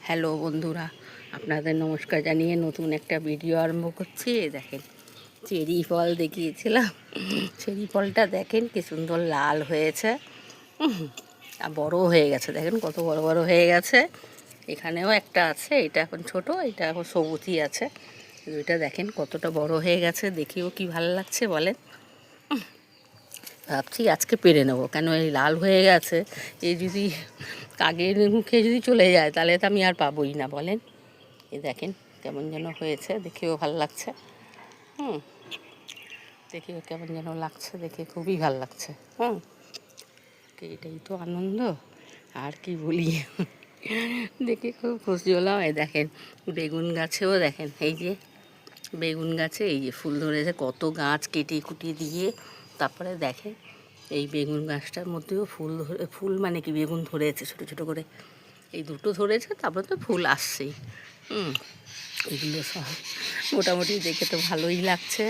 Hello বন্ধুরা, আপনাদের নমস্কার জানিয়ে নতুন একটা ভিডিও আরম্ভ করছি। দেখেন, চেরি ফল দেখিয়েছিলাম, চেরি ফলটা দেখেন কি সুন্দর লাল হয়েছে, আর বড় হয়ে গেছে। দেখেন কত বড় বড় হয়ে গেছে। এখানেও একটা আছে, এটা এখন ছোট, এটা এখন সবুজই আছে। দুইটা দেখেন কতটা বড় হয়ে গেছে, দেখেও কি ভালো লাগছে বলেন। ভাবছি আজকে পেরে নেবো, কেন এই লাল হয়ে গেছে। এই যদি কাকের মুখে যদি চলে যায় তাহলে তো আমি আর পাবোই না বলেন। এই দেখেন কেমন যেন হয়েছে, দেখেও ভালো লাগছে। দেখেও কেমন যেন লাগছে, দেখে খুবই ভালো লাগছে। এটাই তো আনন্দ, আর কি বলি। দেখে খুব খুশি হলাম। এই দেখেন বেগুন গাছেও দেখেন, এই যে বেগুন গাছে এই যে ফুল ধরেছে, কত গাছ কেটে কুটিয়ে দিয়ে তারপরে দেখেন এই বেগুন গাছটার মধ্যেও ফুল মানে কি বেগুন ধরেছে ছোটো ছোটো করে। এই দুটো ধরেছে, তারপরে তো ফুল আসছেই। এগুলো সব মোটামুটি দেখে তো ভালোই লাগছে।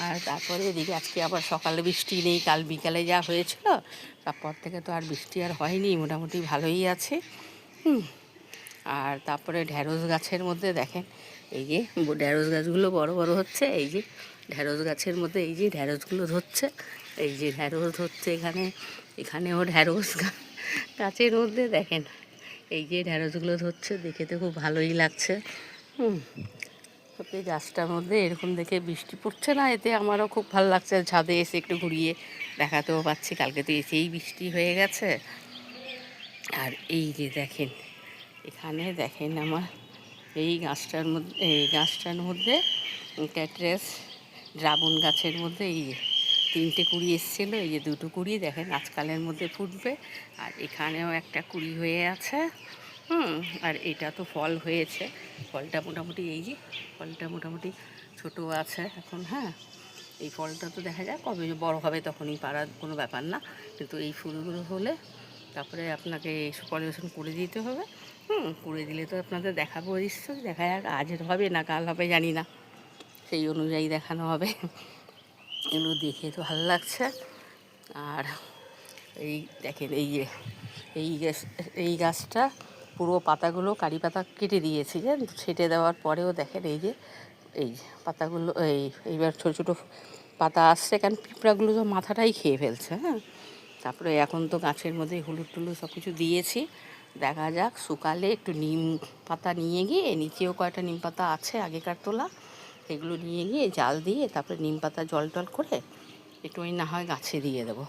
আর তারপরে এদিকে আজকে আবার সকালে বৃষ্টি নেই, কাল বিকালে যা হয়েছিল তারপর থেকে তো আর বৃষ্টি আর হয়নি, মোটামুটি ভালোই আছে। আর তারপরে ঢ্যাঁড়স গাছের মধ্যে দেখেন এই যে ঢ্যাঁড়স গাছগুলো বড় বড় হচ্ছে। এই যে ঢ্যাঁড়স গাছের মধ্যে এই যে ঢ্যাঁড়সগুলো ধরছে, এই যে ঢ্যাঁড়স ধরছে এখানেও ঢ্যাঁড়স গাছের মধ্যে দেখেন এই যে ঢ্যাঁড়সগুলো ধরছে, দেখে তো খুব ভালোই লাগছে। এই গাছটার মধ্যে এরকম দেখে বৃষ্টি পড়ছে না, এতে আমারও খুব ভালো লাগছে। ছাদে এসে একটু ঘুরিয়ে দেখাতেও পাচ্ছি, কালকে তো এসেই বৃষ্টি হয়ে গেছে। আর এই যে দেখেন এখানে দেখেন আমার এই গাছটার মধ্যে ক্যাটরেস ড্রাগন গাছের মধ্যে এই যে 3টে কুড়ি এসেছিলো, এই যে 2টো কুড়ি দেখেন আজকালের মধ্যে ফুটবে। আর এখানেও একটা কুড়ি হয়ে আছে। আর এটা তো ফল হয়েছে, ফলটা মোটামুটি এই যে ফলটা মোটামুটি ছোটো আছে এখন। এই ফলটা তো দেখা যায় কবে বড় হবে তখনই পারার কোনো ব্যাপার না, কিন্তু এই ফুলগুলো হলে তারপরে আপনাকে পরিবেশন করে দিতে হবে। করে দিলে তো আপনাদের দেখাবো, নিশ্চয়ই দেখা যাক আজ হবে না কাল হবে জানি না, সেই অনুযায়ী দেখানো হবে। এগুলো দেখে তো ভালো লাগছে। আর এই দেখেন এই গাছটা পুরো পাতাগুলো কারি পাতা কেটে দিয়েছি, জানেন, ছেটে দেওয়ার পরেও দেখেন এই যে পাতাগুলো এইবার ছোটো ছোটো পাতা আসছে, কারণ পিঁপড়াগুলো তো মাথাটাই খেয়ে ফেলছে। তারপরে এখন তো গাছের মধ্যে হলুদ টুলুদ সব কিছু দিয়েছি, দেখা যাক শুকালে একটু নিম পাতা নিয়ে গিয়ে, নিচেও কয়েকটা নিম পাতা আছে আগেকার তোলা, এগুলো নিয়ে গিয়ে জাল দিয়ে তারপরে নিম পাতা জল টল করে একটু না হয় গাছে দিয়ে দেবো।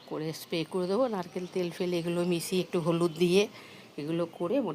করে স্প্রে করে দেবো, নারকেল তেল ফেলে এগুলো মিশিয়ে একটু হলুদ দিয়ে এগুলো করে মোটামুটি